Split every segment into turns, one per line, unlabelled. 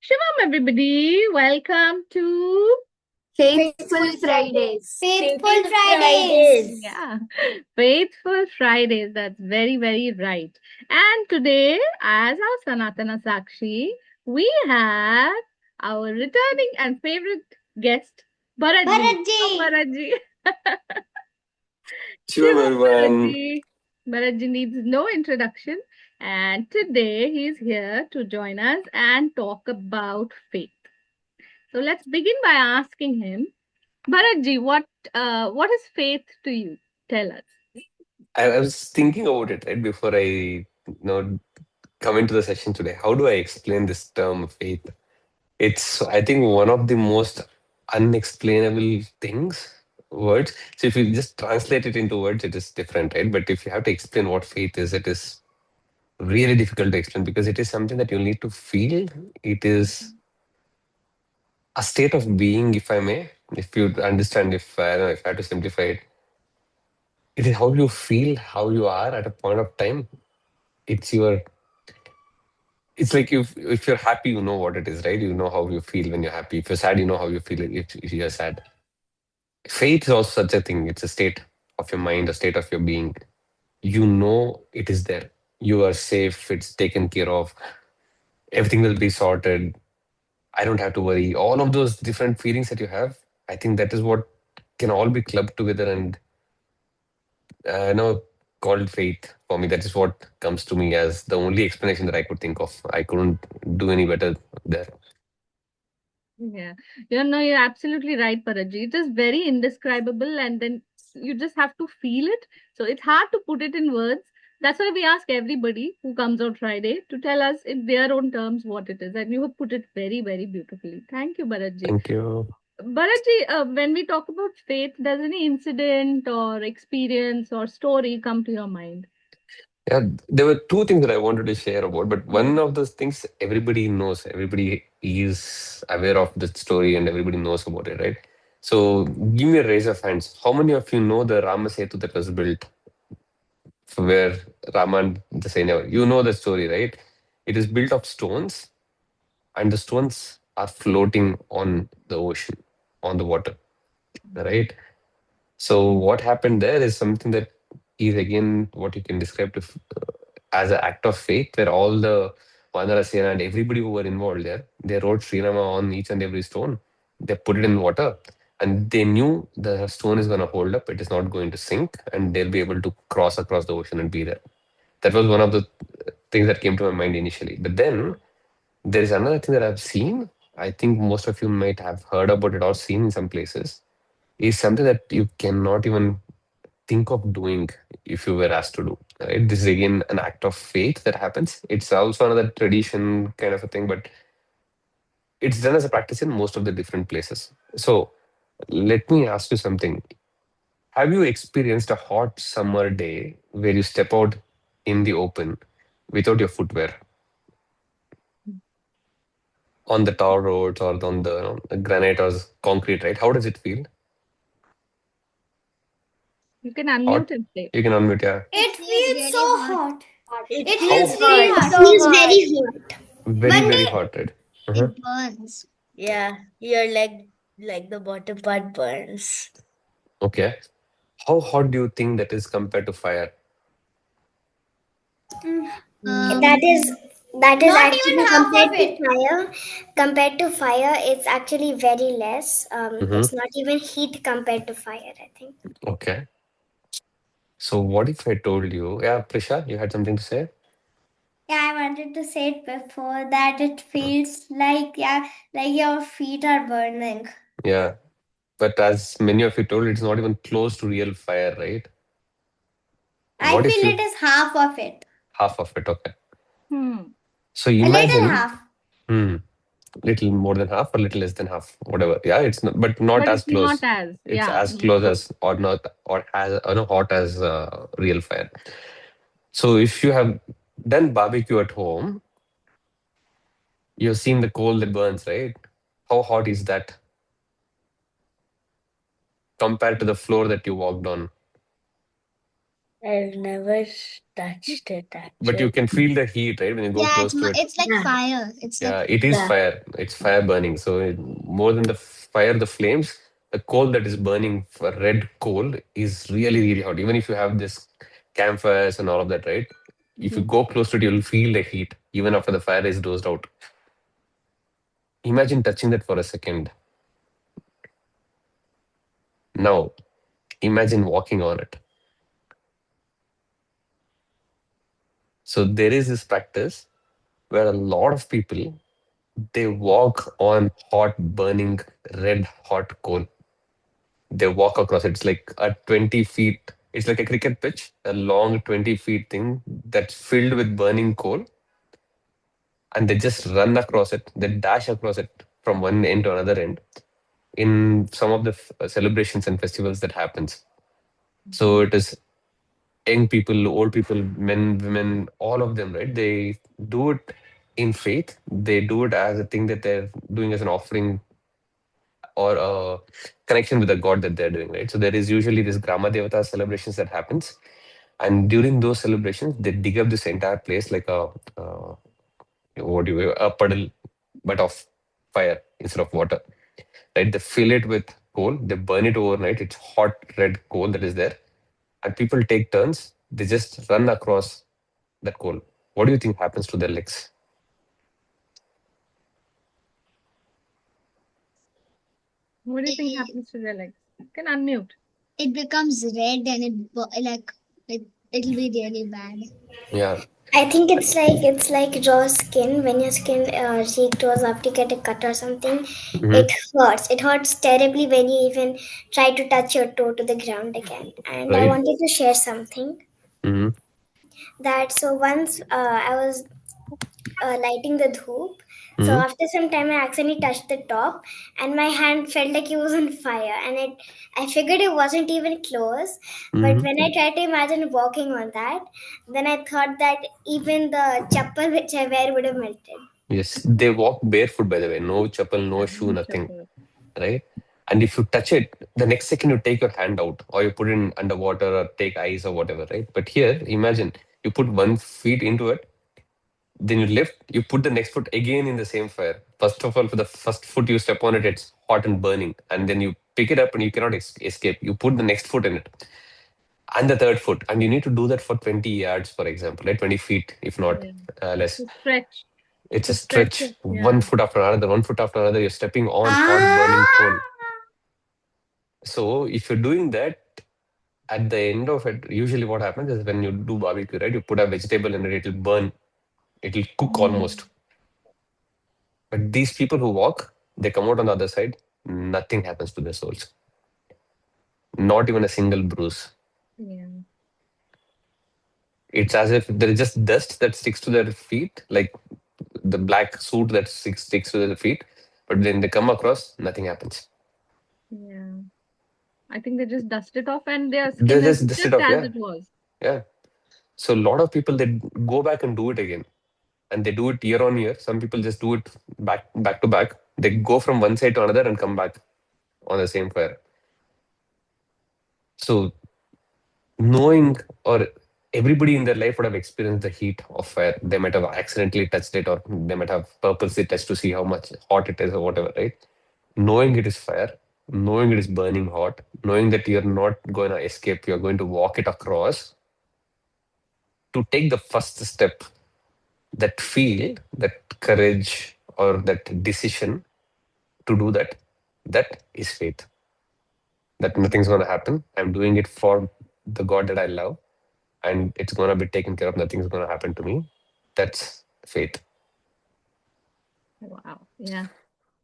Shalom, everybody. Welcome to
Faithful Fridays.
Faithful Fridays.
yeah, Faithful Fridays. That's very, very right. And today, as our Sanatana Sakshi, we have our returning and favorite guest, Bharatji. Oh,
Bharatji.
Bharatji.
Shalom,
Shivam
everyone.
Bharatji. Bharatji needs no introduction. And today, he's here to join us and talk about faith. So let's begin by asking him, Bharatji, what is faith to you? Tell us.
I was thinking about it right before I come into the session today. How do I explain this term faith? It's, I think, one of the most unexplainable things, words. So if you just translate it into words, it is different, right? But if you have to explain what faith is, it is really difficult to explain because it is something that you need to feel. It is a state of being, if I may. If you understand, if I don't know, if I had to simplify it, it is how you feel, how you are at a point of time. It's your, it's like if you're happy, you know what it is, right? You know how you feel when you're happy. If you're sad, you know how you feel if you're sad. Faith is also such a thing. It's a state of your mind, a state of your being. You know it is there. You are safe, it's taken care of, everything will be sorted. I don't have to worry. All of those different feelings that you have, I think that is what can all be clubbed together and called faith for me. That is what comes to me as the only explanation that I could think of. I couldn't do any better there.
Yeah, you're absolutely right, Bharatji. It is very indescribable, and then you just have to feel it. So it's hard to put it in words. That's why we ask everybody who comes on Friday to tell us in their own terms what it is, and you have put it very, very beautifully. Thank you, Bharatji.
Thank you.
Bharatji, when we talk about faith, does any incident or experience or story come to your mind?
Yeah, there were two things that I wanted to share about, but
Yeah.
one of those things everybody knows, everybody is aware of the story and everybody knows about it, right? So give me a raise of hands. How many of you know the Rama Setu that was built for where Raman, the Sena, you know the story, right? It is built of stones and the stones are floating on the ocean, on the water, right? So what happened there is something that is again what you can describe as an act of faith, where all the Vanarasena and everybody who were involved there, they wrote Srinama on each and every stone. They put it in water, and they knew the stone is going to hold up. It is not going to sink, and they'll be able to cross across the ocean and be there. That was one of the things that came to my mind initially. But then there is another thing that I've seen. I think most of you might have heard about it or seen in some places. Is something that you cannot even think of doing if you were asked to do. Right? This is again an act of faith that happens. It's also another tradition kind of a thing, but it's done as a practice in most of the different places. So let me ask you something. Have you experienced a hot summer day where you step out in the open without your footwear on the tar roads or on the granite or concrete, right? How does it feel?
You can
Hot?
unmute and say.
You can unmute, yeah.
It feels so hot.
It
It
feels
feels
How?
really
hot.
hot.
It feels very hot.
Very,
One
very
day,
hot, right? Uh-huh.
It burns. Yeah, your leg, like the bottom part burns.
Okay. How hot do you think that is compared to fire?
That is that is
not even
actually
half of it.
compared to fire, it's actually very less.
Mm-hmm.
It's not even heat compared to fire, I think.
Okay. So what if I told you, yeah, Prisha, you had something to say?
Yeah, I wanted to say it before that it feels like like your feet are burning.
Yeah. But as many of you told, it's not even close to real fire, right?
I
What if
feel
you
it is half of it.
half of it? Okay.
Hmm.
So
A little
imagine,
half.
hmm, little more than half or little less than half, whatever. Yeah, it's not, but not
But
as
it's not
close.
as,
It's
yeah.
as close as or not or as or no hot as real fire. So if you have done barbecue at home, you've seen the coal that burns, right? How hot is that compared to the floor that you walked on?
I've never touched it
But you
actually.
can feel the heat, right? When you go
Yeah,
close to it.
it's like
Yeah,
fire. It's like
Yeah, it is
yeah.
fire. It's fire burning. So more than the fire, the flames, the coal that is burning, for red coal, is really, really hot. Even if you have this campfires and all of that, right? If you
Mhm.
go close to it, you'll feel the heat even after the fire is dozed out. Imagine touching that for a second. Now, imagine walking on it. So there is this practice where a lot of people, they walk on hot, burning, red hot coal. They walk across it. It's like a 20 feet, it's like a cricket pitch, a long 20 feet thing that's filled with burning coal. And they just run across it, they dash across it from one end to another end in some of the celebrations and festivals that happens. So it is young people, old people, men, women, all of them, right? They do it in faith. They do it as a thing that they're doing as an offering or a connection with the god that they're doing, right? So there is usually this Grama Devata celebrations that happens, and during those celebrations, they dig up this entire place like what do you a puddle, but of fire instead of water, right? They fill it with coal, they burn it overnight. It's hot red coal that is there, and people take turns. They just run across that coal. What do you think happens to their legs?
What do you think
it,
happens to their legs? You can unmute.
it becomes red and like it'll be really bad.
Yeah.
I think it's like raw skin. When your skin cheek goes after you get a cut or something,
Hmm.
it hurts. It hurts terribly when you even try to touch your toe to the ground again. And I
Right.
wanted to share something
Hmm.
that so once I was lighting the dhoop. So
Hmm.
after some time, I accidentally touched the top, and my hand felt like it was on fire. And I figured it wasn't even close. But
Hmm.
when I tried to imagine walking on that, then I thought that even the chappal which I wear would have melted.
Yes, they walk barefoot, by the way. No chappal, no
Yeah,
shoe,
no
nothing,
chapel.
right? And if you touch it, the next second you take your hand out or you put it in underwater or take ice or whatever, right? But here, imagine you put 1 foot into it, then you lift, you put the next foot again in the same fire. First of all, for the first foot you step on it, it's hot and burning. And then you pick it up and you cannot escape. You put the next foot in it and the third foot. And you need to do that for 20 yards, for example, right? 20 feet, if not
Yeah.
less.
To stretch.
It's a
To stretch
stretch,
it.
one
Yeah.
foot after another, 1 foot after another. You're stepping on hot burning
Ah!
coal. So if you're doing that, at the end of it, usually what happens is when you do barbecue, right? You put a vegetable in it, it'll burn, it'll cook
Mm.
almost. But these people who walk, they come out on the other side, nothing happens to their souls. Not even a single bruise.
Yeah.
It's as if there is just dust that sticks to their feet, like the black suit that sticks to their feet. But when they come across, nothing happens.
Yeah. I think they just dust it off and their
They
skin is
just dust it
just
off,
as
yeah.
it was.
Yeah. So a lot of people, they go back and do it again. And they do it year on year. Some people just do it back to back. They go from one side to another and come back on the same fire. So knowing, or everybody in their life would have experienced the heat of fire. They might have accidentally touched it, or they might have purposely touched to see how much hot it is or whatever, right? Knowing it is fire, knowing it is burning hot, knowing that you're not going to escape, you're going to walk it across, to take the first step, that feel, that courage or that decision to do that, that is faith. That nothing's going to happen. I'm doing it for the God that I love, and it's going to be taken care of. Nothing's going to happen to me. That's faith.
Wow. Yeah.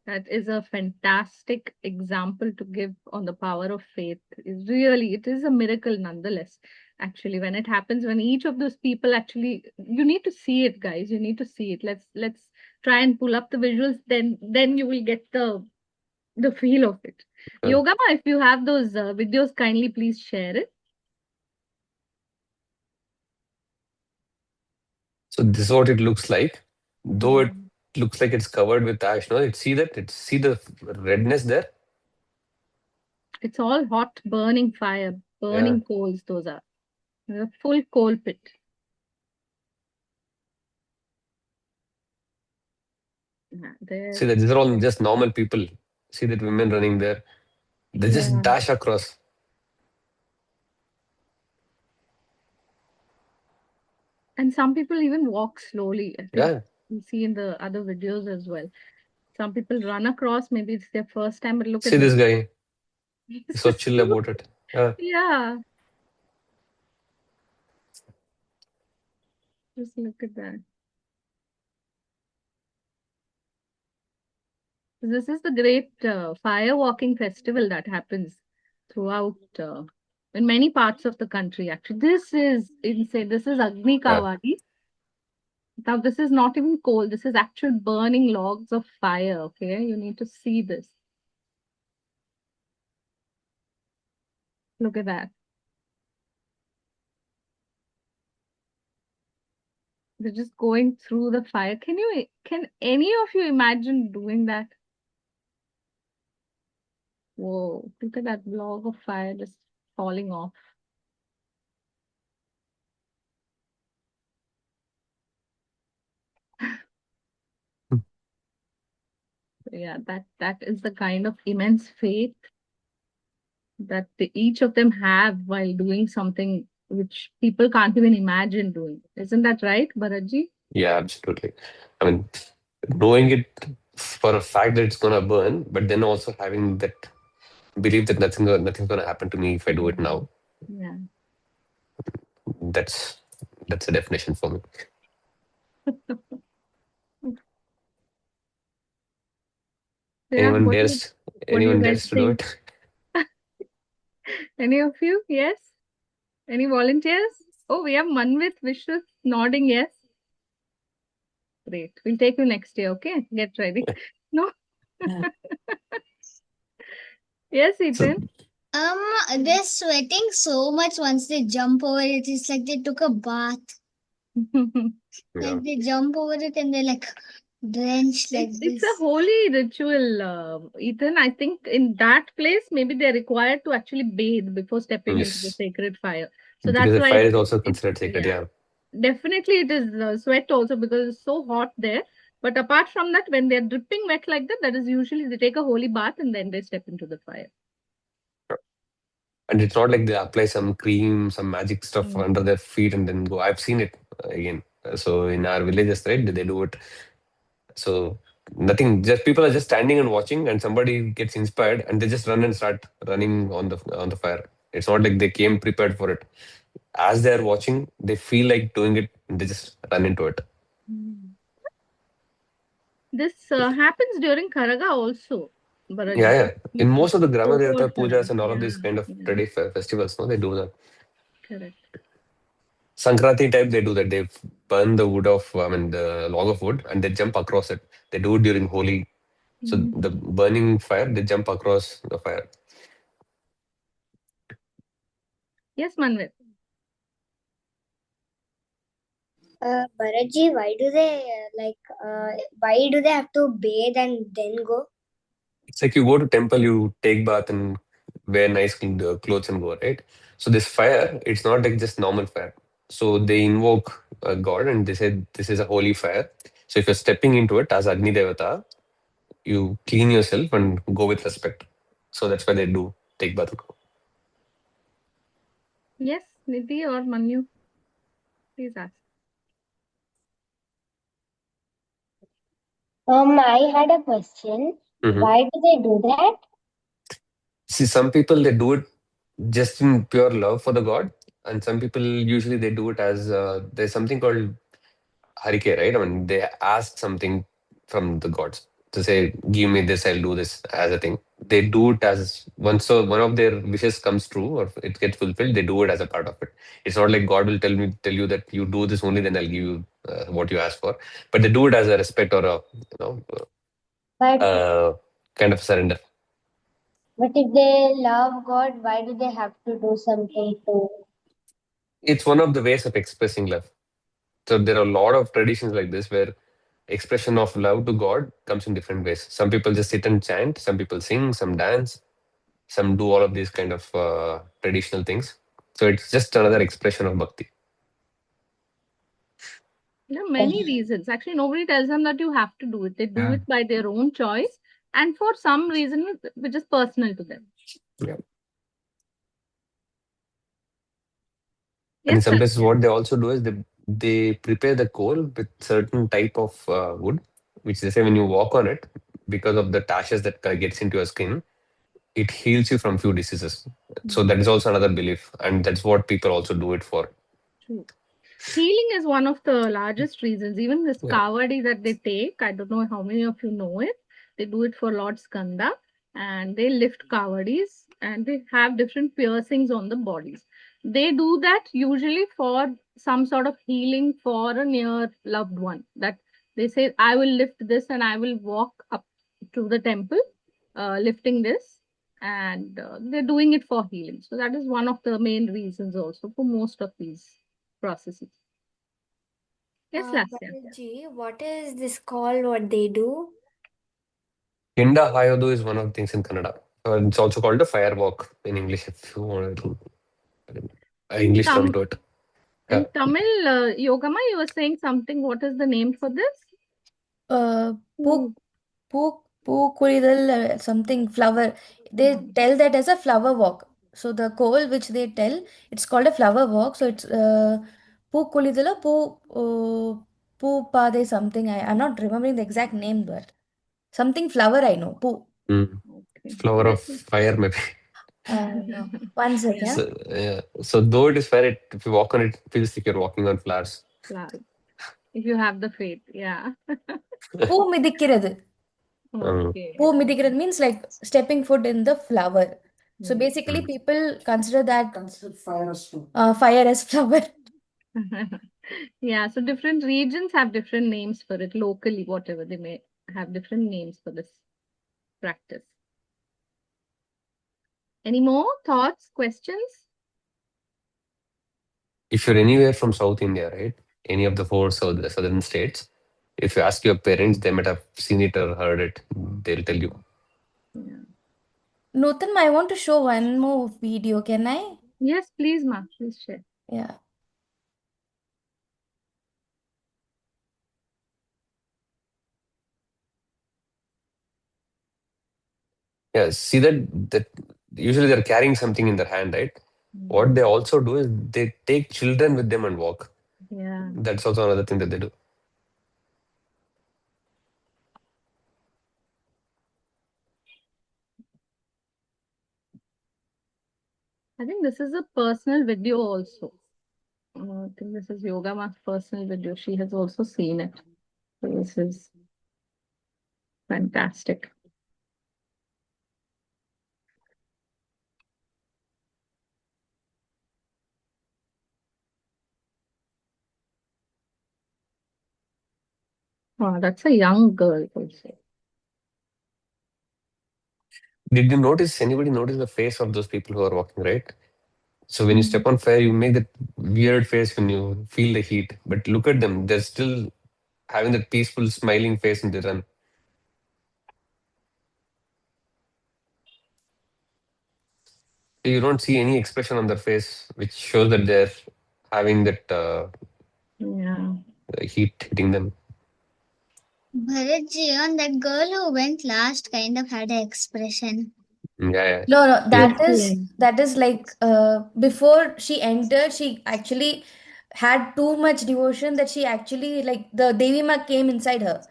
That is a fantastic example to give on the power of faith. It's really, it is a miracle nonetheless. Actually, when it happens, when each of those people actually, you need to see it, guys. You need to see it. Let's try and pull up the visuals. Then you will get the feel of it.
Uh,
Yogama, if you have those videos, kindly please share it.
so this is what it looks like. Though
Yeah.
it looks like it's covered with ash, no, it see that, it see the redness there.
It's all hot, burning fire,
Yeah.
burning coals. Those are. The full coal pit. Yeah, there.
See that these are all just normal people. See that women running there. They just
Yeah.
dash across.
And some people even walk slowly. I think
Yeah.
you see in the other videos as well. Some people run across, maybe it's their first time, but look
See
at
this
this.
guy. He's
He's
so
just
chill
so,
about it. Yeah.
yeah. Just look at that. This is the great fire walking festival that happens throughout in many parts of the country. Actually, this is insane. This is Agni
Yeah.
Kawadi. Now, this is not even coal. This is actual burning logs of fire. Okay, you need to see this. Look at that. They're just going through the fire. Can any of you imagine doing that? Whoa, look at that log of fire just falling off. Yeah, that is the kind of immense faith that each of them have while doing something which people can't even imagine doing. Isn't that right, Bharatji?
Yeah, absolutely. I mean, knowing it for a fact that it's gonna burn, but then also having that belief that nothing's gonna happen to me if I do it
Yeah.
now.
Yeah.
That's that's a definition for me.
Yeah,
Anyone dares
what do you
anyone
guys
dares to do
think?
it?
Any of you? Yes? Any volunteers? Oh, we have Manvit Vishwas nodding yes. Great. We'll take you next year, okay? Get ready. No? Yes,
So
Ethan.
They're sweating so much once they jump over it. It's like they took a bath.
yeah.
Like they jump over it and they're like drenched like
It's a
this.
holy ritual, Ethan. I think in that place, maybe they're required to actually bathe before stepping into the
Yes.
sacred fire. So
Because
that's
the
why
fire is also
it's
considered sacred,
yeah,
yeah.
definitely it is sweat also because it's so hot there. But apart from that, when they're dripping wet like that, that is usually they take a holy bath and then they step into the fire.
And it's not like they apply some cream, some magic stuff
Mm.
under their feet and then go. I've seen it again. So in our villages, right, they do it. So nothing, just people are just standing and watching, and somebody gets inspired and they just run and start running on the fire. It's not like they came prepared for it. As they're watching, they feel like doing it, and they just run into it.
Mm. This happens during Karaga also,
Yeah,
Baraji.
yeah. In most of the Grama
Over
Devata pujas
Karaga.
and all of these
Yeah,
kind of
yeah,
festivals, no, they do that.
correct.
Sankranti type, they do that. They burn the wood of, I mean, the log of wood, and they jump across it. They do it during Holi. So the
Mhm.
burning fire, they jump across the fire.
Yes, Manvit.
Bharatji, why do they have to bathe and then go?
It's like you go to temple, you take bath and wear nice clothes and go, right? So this fire, it's not like just normal fire. So they invoke a god and they say this is a holy fire. So if you're stepping into it as Agni Devata, you clean yourself and go with respect. So that's why they do take bath.
Yes, Nidhi or Manu, please ask.
I had a question.
Mhm.
Why do they do that?
See, some people they do it just in pure love for the god, and some people usually they do it as there's something called Harike, right? I mean, they ask something from the gods to say, "Give me this, I'll do this" as a thing. They do it as once so one of their wishes comes true or it gets fulfilled. They do it as a part of it. It's not like God will tell you that you do this only, then I'll give you what you ask for. But they do it as a respect or a
But
kind of surrender.
but if they love God, why do they have to do something to?
It's one of the ways of expressing love. So there are a lot of traditions like this where expression of love to God comes in different ways. Some people just sit and chant, some people sing, some dance, some do all of these kind of traditional things. So it's just another expression of bhakti.
There are many reasons. Actually, nobody tells them that you have to do it. They do it by their own choice and for some reason which is personal to them.
Yeah. And in
Yes,
some places,
Lasya.
what they also do is they prepare the coal with certain type of wood, which they say when you walk on it, because of the ashes that gets into your skin, it heals you from few diseases. So that is also another belief, and that's what people also do it for.
True. Healing is one of the largest reasons. Even this
Yeah.
kavadi that they take, I don't know how many of you know it. They do it for Lord Skanda and they lift kavadis and they have different piercings on the bodies. They do that usually for some sort of healing for a near loved one. That they say, I will lift this and I will walk up to the temple lifting this, and they're doing it for healing. So that is one of the main reasons also for most of these processes. Yes, Lasya.
Bharati, what is this called? What they do?
Kinda Hayodu is one of the things in Kannada. It's also called a fire walk in English, if you want to
In,
English term to it. Yeah.
in Tamil, Yogama, you were saying something. What is the name for this?
Poo, Kuridal, something flower. They tell that as a flower walk. So the coal which they tell, it's called a flower walk. So it's Poo Kulidala, Poo Pade something. I'm not remembering the exact name, but something flower I know. Poo.
Mm.
Okay.
Flower of
Yes.
fire, maybe.
No. One
Yeah.
So,
second.
yeah. So though it is fire, if you walk on it, it feels like you're walking on flowers.
Flowers. If you have the faith, yeah.
Poo Midikkirathu.
Okay.
Poo Midikkirathu means like stepping foot in the flower. So basically,
Mm.
people consider that fire as flower.
Yeah, so different regions have different names for it locally, whatever they may have different names for this practice. Any more thoughts, questions?
If you're anywhere from South India, right? Any of the four southern states, if you ask your parents, they might have seen it or heard it. They'll tell you.
Yeah.
Nutan, I want to show one more video. Can I?
Yes, please, Ma, please share.
Yeah.
Yeah, see that usually they're carrying something in their hand, right? What they also do is they take children with them and walk.
Yeah.
That's also another thing that they do.
I think this is a personal video also. I think this is Yoga Ma's personal video. She has also seen it. So this is fantastic. Oh, that's a young girl also.
Did you notice, anybody notice the face of those people who are walking, right? So when you step on fire, you make that weird face when you feel the heat. But look at them, they're still having that peaceful, smiling face and they run. You don't see any expression on their face, which shows that they're having that
Yeah.
heat hitting them.
Bharatji, on that girl who went last kind of had an expression.
Yeah,
No, no,
yeah.
that is like before she entered, she actually had too much devotion that she actually like the Devi Ma came inside her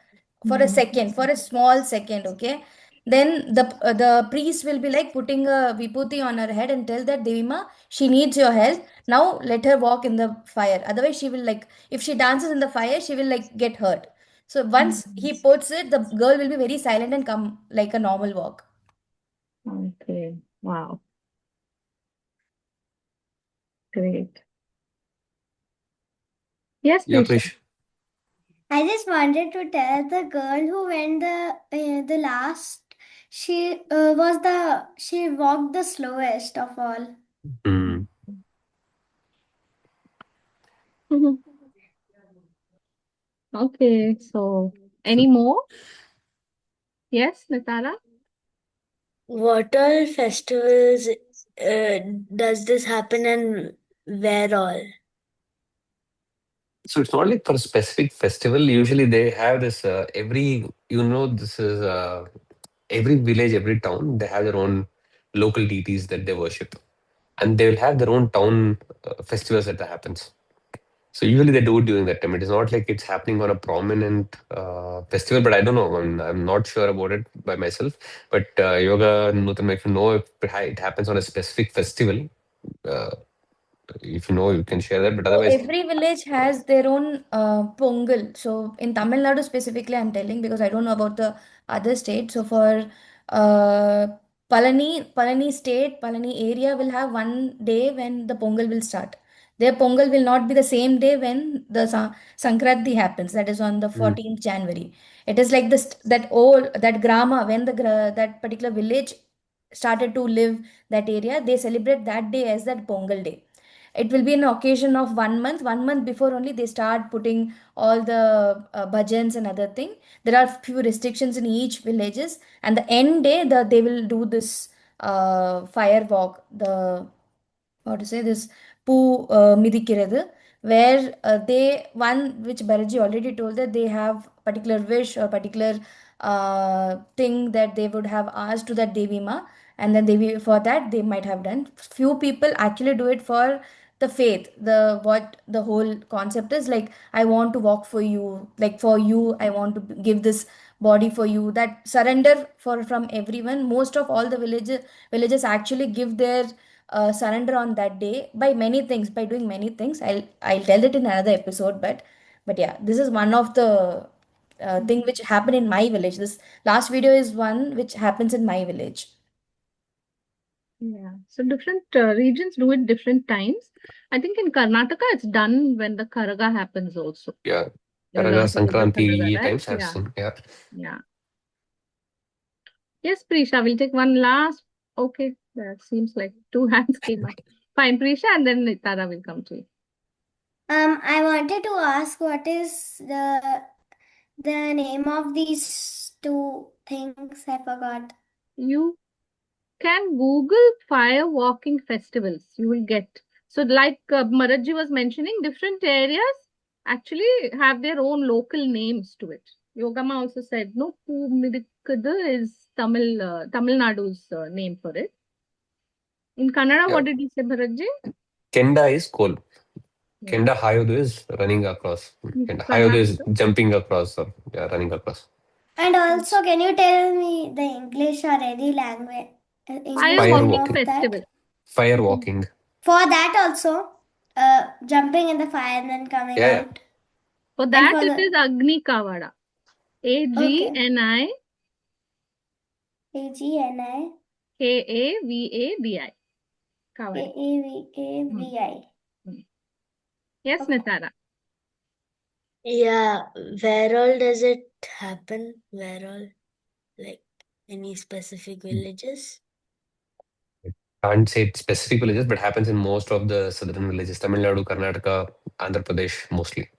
for a second, for a small second, okay? Then the priest will be like putting a vibhuti on her head and tell that Devi Ma, she needs your help. Now let her walk in the fire. Otherwise, she will like if she dances in the fire, she will like get hurt. So once he puts it, the girl will be very silent and come like a normal walk.
Okay. Wow. Great. Yes,
Yeah,
please share.
Krish.
I just wanted to tell the girl who went the last. She walked the slowest of all.
Mm.
Okay, so any more? Yes, Natala?
What all festivals
does this happen and where all?
So it's not like for a specific festival. Usually they have this this is every village, every town, they have their own local deities that they worship, and they will have their own town festivals that happens. So usually they do it during that time. It is not like it's happening on a prominent festival, but I don't know. I'm not sure about it by myself. But Yoga, Nutan, if you know if it happens on a specific festival, uh, if you know, you can share that. But
So
otherwise,
every village has their own pongal. So in Tamil Nadu specifically, I'm telling because I don't know about the other state. So for uh, Palani state, Palani area will have one day when the pongal will start. Their pongal will not be the same day when the Sankranti happens. That is on the
mm,
14th January. It is like this that old that grama when that particular village started to live that area. They celebrate that day as that pongal day. It will be an occasion of 1 month. 1 month before only they start putting all the bhajans and other thing. There are few restrictions in each villages, and the end day they will do this fire walk, the what to say this poo மிதிக்கிறது, where they one which Bharati already told that they have particular wish or particular thing that they would have asked to that Devi Ma, and then Devi for that they might have done. Few people actually do it for the faith, the what the whole concept is like, I want to walk for you, like for you I want to give this body for you, that surrender for from everyone. Most of all the villages actually give their surrender on that day by many things, by doing many things. I'll tell it in another episode, but yeah, this is one of the thing which happened in my village. This last video is one which happens in my village.
Yeah. So different regions do it different times. I think in Karnataka it's done when the Karaga happens also.
yeah,
You're
Karaga
dancing with the Karaga,
Sankranti
right?
times I've
Yeah.
seen. Yeah.
Yeah. Yes, Prisha, we'll take one last. Okay, that seems like two hands came up. Fine, Prisha, and then Tara will come to you.
I wanted to ask what is the name of these two things? I forgot.
You can Google fire walking festivals. You will get. So, like Maraji was mentioning, different areas actually have their own local names to it. Yogama also said, no, Pumidikadu is Tamil Nadu's name for it. In Kannada,
Yeah.
what did you say, Bharatji?
Kenda is cool.
Yeah.
Kenda Hayodu is running across. Kenda Hayodu is
Karnataka.
jumping across or running across.
And also, can you tell me the English or any language, English
Fire
Fire
name
walking
of
walking.
that?
festival.
Fire walking.
For that also, jumping in the fire and then coming
Yeah, yeah.
out.
For
And
that,
for
it
the
is Agni Kavada.
okay,
Agni
AGNI
Kavadi. Kavadi. Hmm.
AAVAVI.
Hmm. Yes,
Okay.
Nitara.
Yeah, where all does it happen? Where all? Like any specific villages?
Can't say it's specific villages, but happens in most of the southern villages. Tamil Nadu, Karnataka, Andhra Pradesh mostly.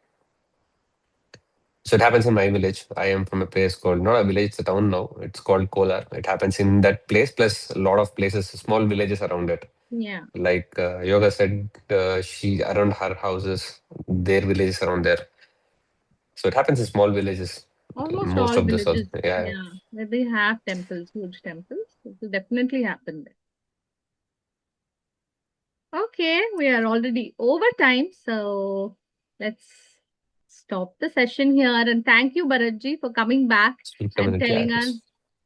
So it happens in my village. I am from a place called, not a village, it's a town now. It's called Kolar. It happens in that place, plus a lot of places, small villages around it.
Yeah.
Like Yoga said, she around her houses, their villages around there. So it happens in small villages.
Almost
Most
all
of the south.
villages.
Yeah.
Yeah. Where they have temples, huge temples. It will definitely happen there. Okay, we are already over time. So let's stop the session here. And thank you, Bharatji, for coming back
Speak
and
community
telling us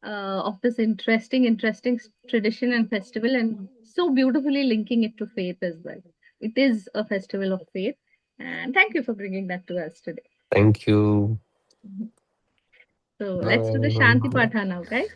artists.
of this interesting tradition and festival, and so beautifully linking it to faith as well. It is a festival of faith. And thank you for bringing that to us today.
Thank you.
So let's do the Shanti Patha now, guys.